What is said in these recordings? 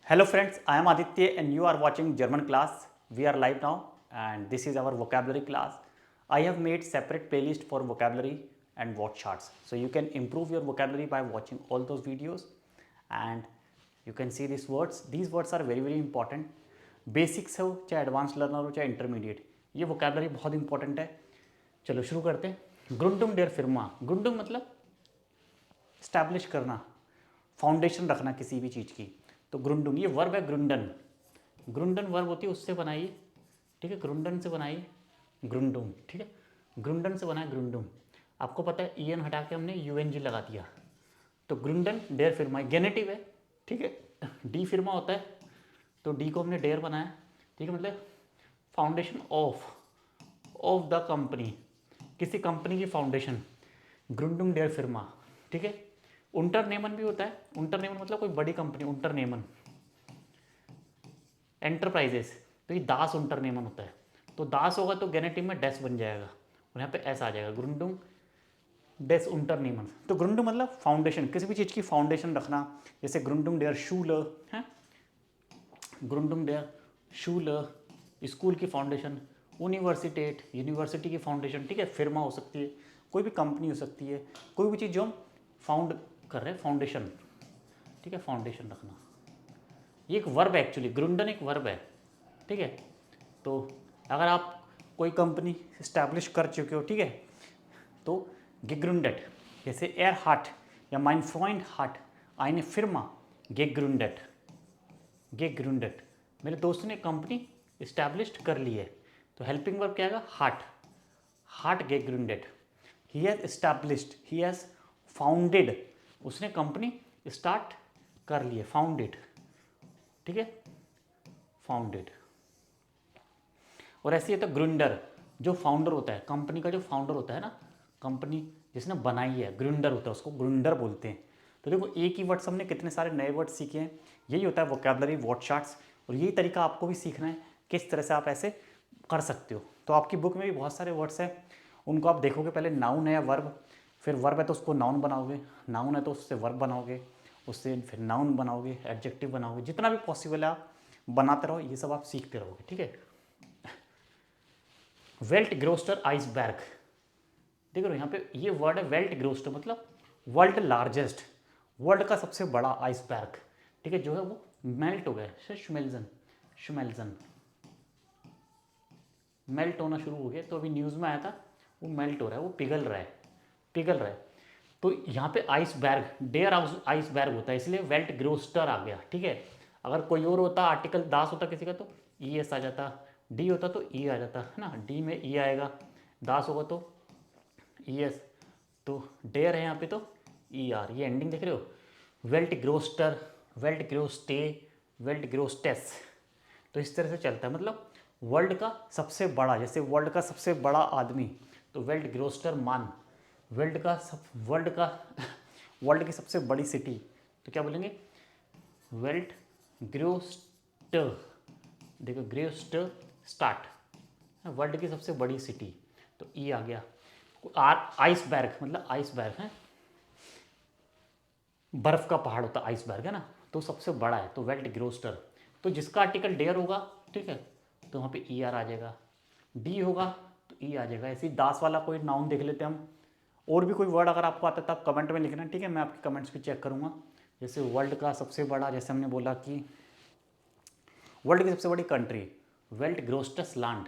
Hello friends, I am Aditya and you are watching German class. We are live now and this is our vocabulary class. I have made separate playlist for vocabulary and word charts. So you can improve your vocabulary by watching all those videos and you can see these words. These words are very important. Basics हो चाहे advance learner हो चाहे intermediate, ये vocabulary बहुत important है. चलो शुरू करते हैं. ग्रुंडुम डेर फिर्मा. ग्रुंडुम मतलब स्टैब्लिश करना, फाउंडेशन रखना किसी भी चीज़ की. तो ग्रुंडुम ये वर्ब है. ग्रुंडन, ग्रुंडन वर्ब होती है, उससे बनाइए. ठीक है, ग्रुंडन से बनाइए ग्रुंडुम. ठीक है, ग्रुंडन से बनाए ग्रुंडुम. आपको पता है ई एन हटा के हमने यू एन जी लगा दिया. तो ग्रुंडन डेयर फिर्मा गेनेटिव है. ठीक है, डी फिर्मा होता है तो डी को हमने डेयर बनाया. ठीक है, मतलब फाउंडेशन ऑफ द कंपनी, किसी कंपनी की फाउंडेशन. ग्रुंडुम डेयर फिर्मा. ठीक है, उंटरनेमन भी होता है. उंटरनेमन मतलब कोई बड़ी कंपनी. उंटरनेमन एंटरप्राइजेस, तो ये दास उंटरनेमन होता है. तो दास होगा तो गेनेटिव में डेस बन जाएगा और यहाँ पे एस आ जाएगा. ग्रुंडुम डेस उंटरनेमन. तो ग्रुंडुम मतलब फाउंडेशन, किसी भी चीज़ की फाउंडेशन रखना. जैसे ग्रुंडुम डेयर शूल है, ग्रुंडुम डेयर शूल स्कूल की फाउंडेशन. यूनिवर्सिटेट यूनिवर्सिटी की फाउंडेशन. ठीक है, फिर्मा हो सकती है, कोई भी कंपनी हो सकती है, कोई भी चीज़ जो हम फाउंड कर रहे हैं, फाउंडेशन. ठीक है, फाउंडेशन रखना. ये एक वर्ब है एक्चुअली. ग्रुंडन एक वर्ब है. ठीक है, तो अगर आप कोई कंपनी इस्टेब्लिश कर चुके हो, ठीक है, तो gegründet, जैसे एयर हार्ट या माइन फ्रॉइंड हार्ट आइने फिर्मा gegründet. gegründet मेरे दोस्त ने कंपनी इस्टेब्लिश कर ली है. तो हेल्पिंग वर्ब क्या आएगा? Heart. Heart gegründet. He has established, he has founded, उसने कंपनी स्टार्ट कर ली है. फाउंडेड. ठीक है, फाउंडेड. और ऐसे ही होता है ग्रुंडर, जो फाउंडर होता है कंपनी का, जो फाउंडर होता है ना, कंपनी जिसने बनाई है, ग्रुंडर होता है, उसको ग्रुंडर बोलते हैं. तो देखो एक ही वर्ड्स हमने कितने सारे नए वर्ड सीखे हैं. यही होता है वोकेबलरी, वर्ड चार्ट्स. और यही तरीका आपको भी सीखना है किस तरह से आप ऐसे कर सकते हो. तो आपकी बुक में भी बहुत सारे वर्ड्स हैं, उनको आप देखोगे. पहले नाउन है या वर्ब, फिर वर्ब है तो उसको नाउन बनाओगे, नाउन है तो उससे वर्ब बनाओगे, उससे फिर नाउन बनाओगे, एडजेक्टिव बनाओगे. जितना भी पॉसिबल है आप बनाते रहो, ये सब आप सीखते रहोगे. ठीक है. वेल्ट ग्रोस्टर आइसबर्ग. देखो यहाँ पे ये वर्ड है वेल्ट ग्रोस्टर, मतलब वर्ल्ड लार्जेस्ट, वर्ल्ड का सबसे बड़ा आइसबर्ग. ठीक है, जो है वो मेल्ट हो गया. शुमेल्जन, शुमेल्जन मेल्ट होना शुरू हो गया. तो अभी न्यूज़ में आया था वो मेल्ट हो रहा है, वो पिघल रहा है, पिघल रहा है. तो यहाँ पे आइसबर्ग, डेयर आइसबर्ग होता है, इसलिए वेल्ट ग्रोस्टर आ गया. ठीक है, अगर कोई और होता, आर्टिकल दास होता किसी का, तो ई एस आ जाता. डी होता तो ई आ जाता है ना, डी में ई आएगा. दास होगा तो ई एस. तो डेयर है यहाँ पे तो ई आर. ये एंडिंग देख रहे हो, वेल्ट ग्रोस्टर, वेल्ट ग्रोस्टे, वेल्ट ग्रोस्टेस. तो इस तरह से चलता है. मतलब वर्ल्ड का सबसे बड़ा, जैसे वर्ल्ड का सबसे बड़ा आदमी तो वेल्ट ग्रोस्टर मान. वर्ल्ड का वर्ल्ड की सबसे बड़ी सिटी तो क्या बोलेंगे? वेल्ट ग्रोस्ट. देखो ग्रोस्ट स्टार्ट, वर्ल्ड की सबसे बड़ी सिटी, तो ई आ गया. आइसबर्ग मतलब आइसबर्ग है, बर्फ का पहाड़ होता है आइसबर्ग, है ना, तो सबसे बड़ा है तो वेल्ट ग्रोस्टर. तो जिसका आर्टिकल डेयर होगा, ठीक है, तो वहाँ पे ई आर आ जाएगा. डी होगा तो ई आ जाएगा. ऐसे ही दास वाला कोई नाउन देख लेते हैं हम. और भी कोई वर्ड अगर आपको आता है तो आप कमेंट में लिखना. ठीक है, मैं आपके कमेंट्स भी चेक करूँगा. जैसे वर्ल्ड का सबसे बड़ा, जैसे हमने बोला कि वर्ल्ड की सबसे बड़ी कंट्री, वेल्ट ग्रोस्टस लैंड,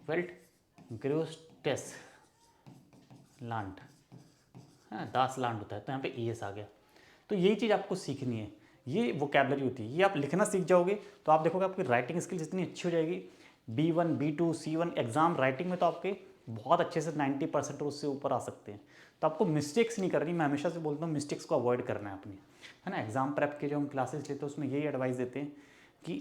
वेल्ट ग्रोस्टेस लैंड, है दास लैंड होता है, तो यहाँ पे ई एस आ गया. तो यही चीज़ आपको सीखनी है. ये वोकेबलरी होती है. ये आप लिखना सीख जाओगे तो आप देखोगे आपकी राइटिंग स्किल जितनी अच्छी हो जाएगी. B1, B2, C1 exam writing में तो आपके बहुत अच्छे से 90% और उससे ऊपर आ सकते हैं. तो आपको मिस्टेक्स नहीं करनी. मैं हमेशा से बोलता हूँ मिस्टेक्स को अवॉइड करना है अपनी, है ना. एग्जाम प्रेप के जो हम क्लासेस लेते हैं उसमें यही एडवाइस देते हैं कि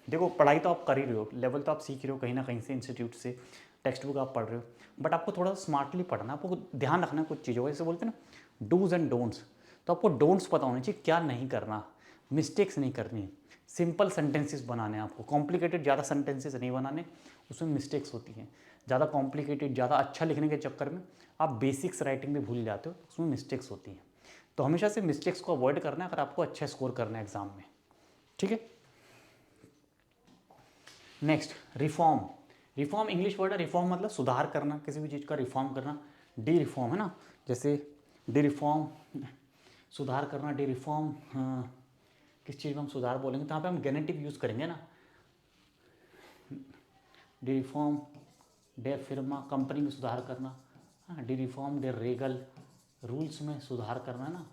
देखो पढ़ाई तो आप कर ही रहे हो, लेवल तो आप सीख रहे हो कहीं ना कहीं से, इंस्टीट्यूट से टेक्स्ट बुक आप पढ़ रहे हो, बट आपको थोड़ा सा स्मार्टली पढ़ना. आपको ध्यान रखना है कुछ चीज़ों का. जैसे बोलते हैं ना डूज एंड डोंट्स, तो आपको डोंट्स पता होने चाहिए, क्या नहीं करना, मिस्टेक्स नहीं करनी है. सिंपल सेंटेंसेस बनाने हैं आपको, कॉम्प्लिकेटेड ज़्यादा सेंटेंसेस नहीं बनाने, उसमें मिस्टेक्स होती हैं. ज़्यादा कॉम्प्लिकेटेड, ज़्यादा अच्छा लिखने के चक्कर में आप बेसिक्स राइटिंग भी भूल जाते हो, उसमें मिस्टेक्स होती हैं. तो हमेशा से मिस्टेक्स को अवॉइड करना है अगर आपको अच्छा स्कोर करना है एग्जाम में. ठीक है। Next reform. Reform English word है। रिफॉर्म मतलब सुधार करना, किसी भी चीज़ का रिफॉर्म करना। डी रिफॉर्म है ना, जैसे डी रिफॉर्म सुधार करना, डी रिफॉर्म किस चीज़ में हम सुधार बोलेंगे तो यहाँ पे हम गेनेटिव यूज़ करेंगे ना। डी रिफॉर्म डेर फिरमा, कंपनी में सुधार करना। हाँ, D reform der regal, rules में सुधार करना ना।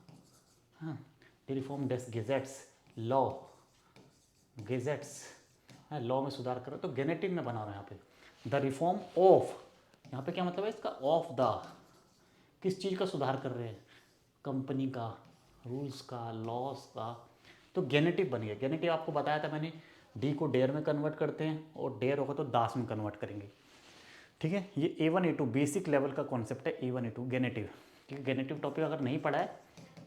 हाँ, डी रिफॉर्म डेस गेजेट्स, लॉ, गेजेट्स, लॉ में सुधार कर रहे हो तो गेनेटिव में बना रहे हैं यहाँ पे। द रिफॉर्म ऑफ, यहाँ पे क्या मतलब है इसका, ऑफ द, किस चीज़ का सुधार कर रहे हैं, कंपनी का, रूल्स का, लॉस का, तो गेनेटिव बन गया। गेनेटिव आपको बताया था मैंने, डी को डेयर में कन्वर्ट करते हैं और डेयर होगा तो दास में कन्वर्ट करेंगे। ठीक है, ये A1 A2 बेसिक लेवल का कॉन्सेप्ट है, A1 A2 गेनेटिव। ठीक है, गेनेटिव टॉपिक अगर नहीं पढ़ा है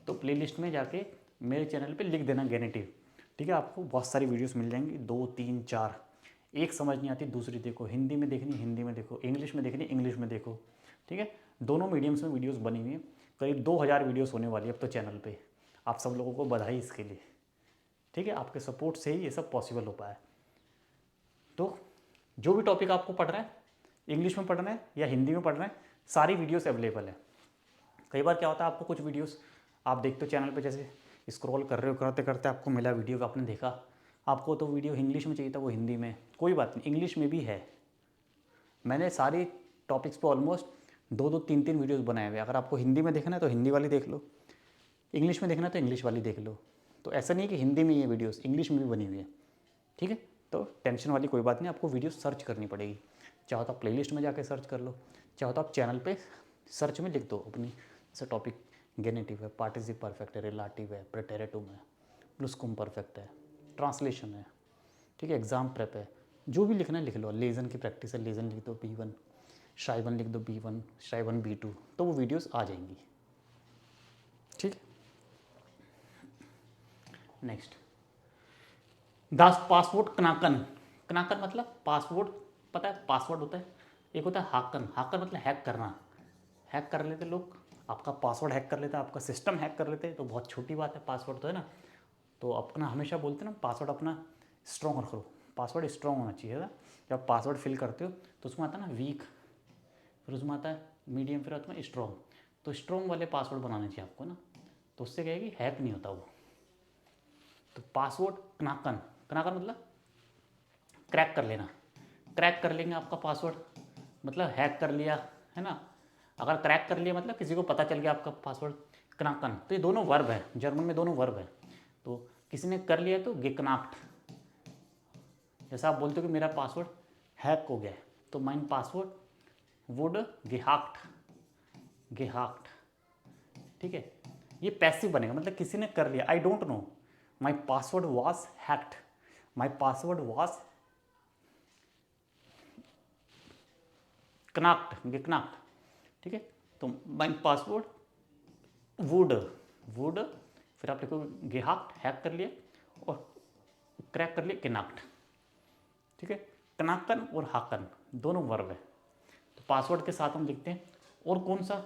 तो प्लेलिस्ट में जाके मेरे चैनल पे लिख देना गेनेटिव। ठीक है, आपको बहुत सारी वीडियोस मिल जाएंगी, 2 3 4। एक समझ नहीं आती दूसरी देखो, हिंदी में देखनी हिंदी में देखो, इंग्लिश में देखनी इंग्लिश में देखो। ठीक है, दोनों मीडियम्स में वीडियोस बनी हुई हैं, करीब 2000 वीडियोस होने वाली है अब तो चैनल पे। आप सब लोगों को बधाई इसके लिए। ठीक है, आपके सपोर्ट से ही ये सब पॉसिबल हो पाया। तो जो भी टॉपिक आपको पढ़ रहे हैं, इंग्लिश में पढ़ रहे हैं या हिंदी में पढ़ रहे हैं, सारी वीडियोस अवेलेबल है। कई बार क्या होता है, आपको कुछ वीडियोस आप देखते हो चैनल पे, जैसे स्क्रॉल कर रहे हो, करते करते आपको मिला वीडियो, आपने देखा, आपको तो वीडियो इंग्लिश में चाहिए था, वो हिंदी में, कोई बात नहीं, इंग्लिश में भी है। मैंने सारी टॉपिक्स पे ऑलमोस्ट 2 3 3 वीडियोस बनाए हुए। अगर आपको हिंदी में देखना है तो हिंदी वाली देख लो, इंग्लिश में देखना है तो इंग्लिश वाली देख लो। तो ऐसा नहीं कि हिंदी में ये वीडियोस, इंग्लिश में भी बनी हुई है। ठीक है, तो टेंशन वाली कोई बात नहीं, आपको वीडियो सर्च करनी पड़ेगी। चाहो तो आप प्लेलिस्ट में जाके सर्च कर लो, चाहो तो आप चैनल पे सर्च में लिख दो अपनी, जैसे टॉपिक गेनेटिव है, पार्टिसिप परफेक्ट है, रिलेटिव है, प्रेटेरेटुम है, प्लुस्कुम परफेक्ट है, ट्रांसलेशन है। ठीक है, एग्जाम प्रेप है, जो भी लिखना है लिख लो। लेजन की प्रैक्टिस है, लेजन लिख दो B1, श्राइवन लिख दो B1, श्राइवन B2, तो वो वीडियोस आ जाएंगी। ठीक, नेक्स्ट दास पासवर्ड कनाकन। कनाकन मतलब पासवर्ड, पता है पासवर्ड होता है, एक होता है हाकन। हाकन मतलब हैक करना, हैक कर लेते लोग, आपका पासवर्ड हैक कर लेते हैं, आपका सिस्टम हैक कर लेते हैं, तो बहुत छोटी बात है, पासवर्ड तो है ना। तो अपना हमेशा बोलते हैं ना, पासवर्ड अपना स्ट्रॉन्ग रखो, पासवर्ड स्ट्रॉन्ग होना चाहिए ना। जब पासवर्ड फिल करते हो तो उसमें आता है ना वीक, फिर उसमें आता है मीडियम, फिर आता है स्ट्रॉन्ग। तो स्ट्रॉन्ग वाले पासवर्ड बनाने चाहिए आपको ना, तो उससे क्या है कि हैक नहीं होता वो। तो पासवर्ड कनाकन, कनाकन मतलब क्रैक कर लेना, क्रैक कर लेंगे आपका पासवर्ड, मतलब हैक कर लिया, है ना। अगर क्रैक कर लिया मतलब किसी को पता चल गया आपका पासवर्ड। कनाकन, तो ये दोनों वर्ब है, जर्मन में दोनों वर्ब है। तो किसी ने कर लिया तो गेकनाक्ट, जैसा आप बोलते हो कि मेरा पासवर्ड हैक हो गया है, तो माइन पासवर्ड वुड गेहाक्ट, गेहाक्ट। ठीक है, ये पैसिव बनेगा, मतलब किसी ने कर लिया, I don't know my password was hacked, my password was कनाक्ट, गेकनाक्ट। ठीक है, तो माई पासवर्ड वुड, वुड, फिर आप लिखो गेहाक्ट, हैक कर लिया, और क्रैक कर लिया केनाक्ट। ठीक है, कनाकन और हाकन दोनों वर्ब है। तो पासवर्ड के साथ हम लिखते हैं, और कौन सा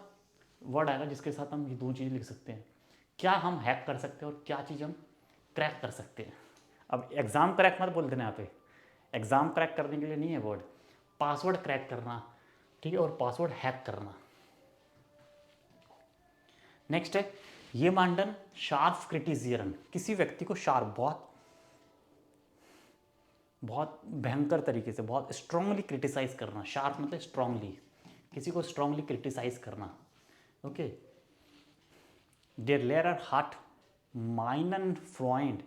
वर्ड आएगा जिसके साथ हम ये दो चीज़ लिख सकते हैं, क्या हम हैक कर सकते हैं और क्या चीज़ हम क्रैक कर सकते हैं। अब एग्ज़ाम क्रैक मत बोल देना यहाँ पे, एग्ज़ाम क्रैक करने के लिए नहीं है वर्ड, पासवर्ड क्रैक करना। ठीक है, और पासवर्ड हैक करना। नेक्स्ट है ये मांडन शार्प क्रिटिसियरन, किसी व्यक्ति को शार्प, बहुत बहुत भयंकर तरीके से, बहुत स्ट्रांगली क्रिटिसाइज करना। शार्प मतलब स्ट्रांगली, किसी को स्ट्रांगली क्रिटिसाइज करना। ओके, देर लेयर हार्ट माइनन फ्रॉइंड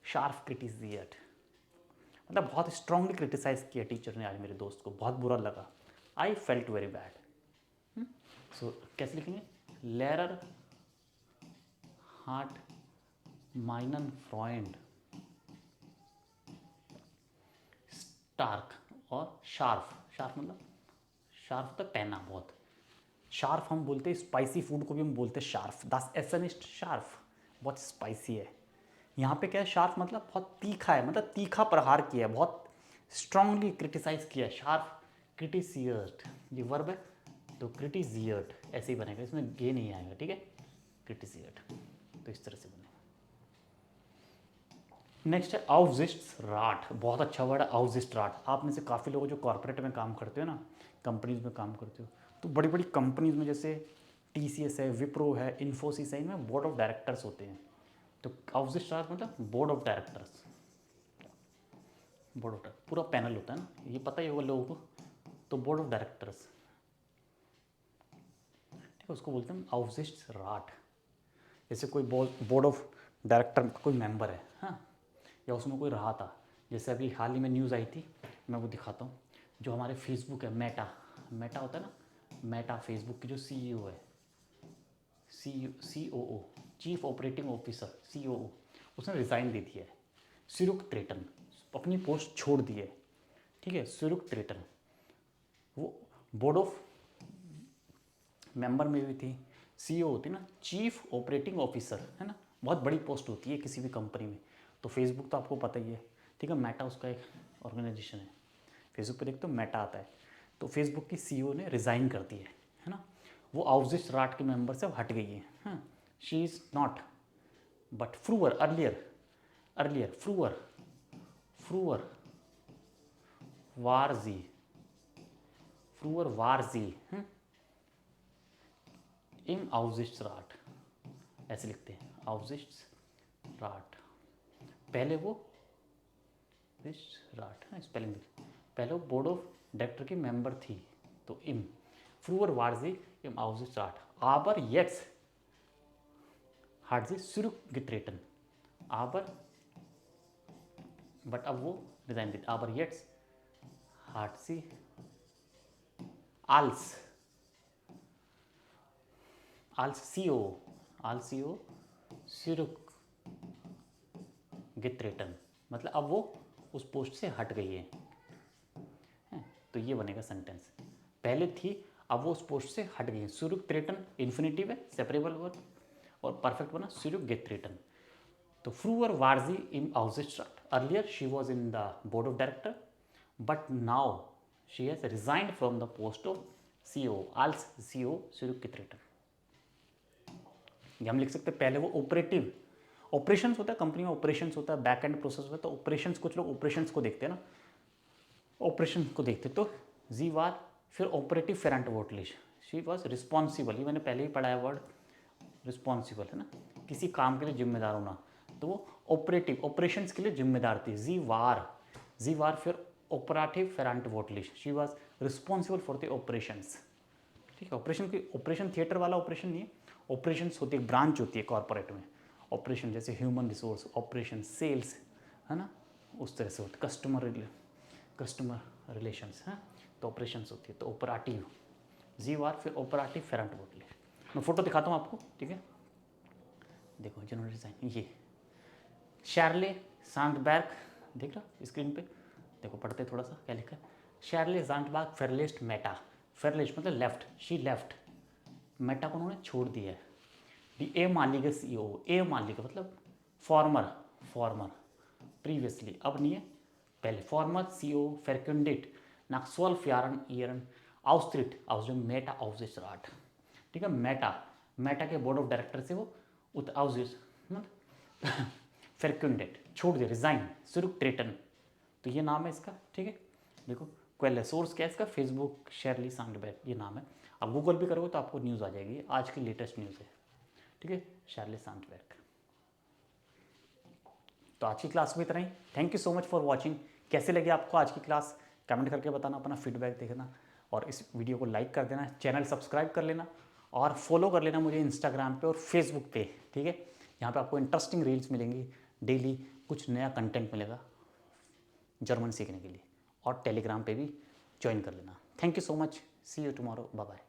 शार्प क्रिटिसियट, मतलब बहुत स्ट्रांगली क्रिटिसाइज किया टीचर ने आज मेरे दोस्त को, बहुत बुरा लगा, आई फेल्ट वेरी बैड। सो कैसे लिखेंगे, लेयर हार्ट माइनन फ्रॉइंड स्टार्क, और शार्प, शार्प मतलब शार्प तो पैना, बहुत शार्प हम बोलते हैं, स्पाइसी फूड को भी हम बोलते हैं शार्प, दस एसनिस्ट शार्प, बहुत स्पाइसी है। यहाँ पे क्या है, शार्प मतलब बहुत तीखा है, मतलब तीखा प्रहार किया है, बहुत स्ट्रांगली क्रिटिसाइज किया है, शार्प क्रिटिसियर्ट, ये वर्ब है, तो क्रिटिसियर्ट ऐसे ही बनेगा, इसमें गे नहीं आएगा। ठीक है, क्रिटिसियर्ट, तो इस तरह से बनेगा। नेक्स्ट है Aufsichtsrat, बहुत अच्छा वर्ड है Aufsichtsrat। आप में से काफ़ी लोग जो कॉर्पोरेट में काम करते हो ना, कंपनीज में काम करते हो, तो बड़ी बड़ी कंपनीज में जैसे TCS है, विप्रो है, इन्फोसिस है, इनमें बोर्ड ऑफ डायरेक्टर्स होते हैं। तो Aufsichtsrat मतलब board of directors, board of director पूरा पैनल होता है ना, ये पता ही होगा लोगों को। तो बोर्ड ऑफ डायरेक्टर्स, ठीक है, उसको बोलते हैं Aufsichtsrat। जैसे कोई बोर्ड ऑफ डायरेक्टर का कोई मेंबर है, हाँ, या उसमें कोई रहा था, जैसे अभी हाल ही में न्यूज़ आई थी, मैं वो दिखाता हूँ। जो हमारे फेसबुक है, मेटा, मेटा होता है ना, मेटा फेसबुक की जो CEO है, COO, chief operating officer, COO, उसने रिज़ाइन दे दिया है। सुरुक ट्रेटन अपनी पोस्ट छोड़ दी है, ठीक है। सुरुक ट्रेटन वो बोर्ड ऑफ मेंबर में भी थी। CEO होती है ना, चीफ ऑपरेटिंग ऑफिसर, है ना, बहुत बड़ी पोस्ट होती है किसी भी कंपनी में। तो फेसबुक तो आपको पता ही है, ठीक है, मेटा उसका एक ऑर्गेनाइजेशन है। फेसबुक पे देखते हो मेटा आता है। तो फेसबुक की CEO ने रिज़ाइन कर दी है ना। वो Aufsichtsrat के मेंबर से हट गई है, हाँ। शी इज़ नॉट बट फ्रूअर अर्लियर, फ्रूअर, फ्रूअर वारजी, फ्रूअर वारजी इन Aufsichtsrat, ऐसे लिखते हैं Aufsichtsrat। पहले वो राट है स्पेलिंग, पहले वो बोर्ड ऑफ डायरेक्टर की मेंबर थी। तो इम फ्रूअर वारजी इम Aufsichtsrat आबर येट्स हार्डजी सुरुगिट्रेटन आबर, बट अब वो रिजाइन दी आबर येट्स हार्डसी आल्स, आल्स CO, आल्स CO सुरुग गित्रेटन, मतलब अब वो उस पोस्ट से हट गई है। तो ये बनेगा सेंटेंस, पहले थी अब वो उस पोस्ट से हट गई है। सुरुग त्रेटन इन्फिनेटिव है, सेपरेबल वर्ब, और परफेक्ट बना सुरुग गित्रेटन। तो फ्रूअर वारजी इन Aufsichtsrat, earlier she was in the board of director, but now she has resigned from the post of CEO, आल्स CO सुरुग गित्रेटन। हम लिख सकते हैं पहले वो ऑपरेटिव, ऑपरेशंस होता है कंपनी में, ऑपरेशंस होता है, बैक एंड प्रोसेस होता है। तो ऑपरेशंस, कुछ लोग ऑपरेशंस को देखते हैं ना, ऑपरेशन को देखते, तो जी वार, फिर ऑपरेटिव फेरेंट वोटलिश, शी वॉज रिस्पॉन्सिबल, ये मैंने पहले ही पढ़ा है वर्ड रिस्पॉन्सिबल, है ना, किसी काम के लिए जिम्मेदार होना। तो वो ऑपरेटिव, ऑपरेशंस के लिए जिम्मेदार थी। जी वार फिर ऑपरेटिव फेरेंट वोटलिश, she was responsible for the operations, ठीक है। ऑपरेशन की, ऑपरेशन थिएटर वाला ऑपरेशन नहीं है, ऑपरेशंस होती है, ब्रांच होती है कॉर्पोरेट में ऑपरेशन, जैसे ह्यूमन रिसोर्स ऑपरेशन, सेल्स, है ना, उस तरह से होती कस्टमर रिलेशंस, हैं, तो ऑपरेशंस होती है। तो ऑपरेटिव जी वार फिर ऑपरेटिव फेरेंट वोटलिश। मैं फोटो दिखाता हूँ आपको, ठीक है, देखो जनरल डिज़ाइन, ये शार्ले सांडबर्ग, देख रहा स्क्रीन पे, देखो पढ़ते थोड़ा सा क्या लिखा है। शार्ले सांडबर्ग फेरलेस्ट मेटा, फेरलेस्ट मतलब लेफ्ट, शी लेफ्ट, मेटा को उन्होंने छोड़ दिया है। डी ए मालिक CEO, ए मालिक मतलब फॉर्मर, प्रीवियसली, अब नहीं है, पहले farmer CEO फेरकुंडिट nach 12 Jahren ihren Austritt aus dem Meta Aufsichtsrat, ठीक है। मेटा के बोर्ड ऑफ डायरेक्टर से वो फेरकुंडेट छोड़ दिया, रिजाइन, सुरुक ट्रेटन, तो ये नाम है इसका, ठीक है। देखो क्वेल सोर्स क्या है इसका, फेसबुक शेरली सांडबर्ग, ये नाम है। आप गूगल भी करोगे तो आपको न्यूज़ आ जाएगी, आज की लेटेस्ट न्यूज़ है, ठीक है, शेरली सांडबर्ग। तो आज की क्लास में इतना ही। Thank you so much for watching. कैसे लगी आपको आज की क्लास, कमेंट करके बताना, अपना फीडबैक देखना, और इस वीडियो को लाइक कर देना, चैनल सब्सक्राइब कर लेना, और फॉलो कर लेना मुझे इंस्टाग्राम पे और फेसबुक पे, ठीक है। यहाँ पे आपको इंटरेस्टिंग रील्स मिलेंगी, डेली कुछ नया कंटेंट मिलेगा जर्मन सीखने के लिए, और टेलीग्राम पे भी ज्वाइन कर लेना। Thank you so much, see you tomorrow, bye bye.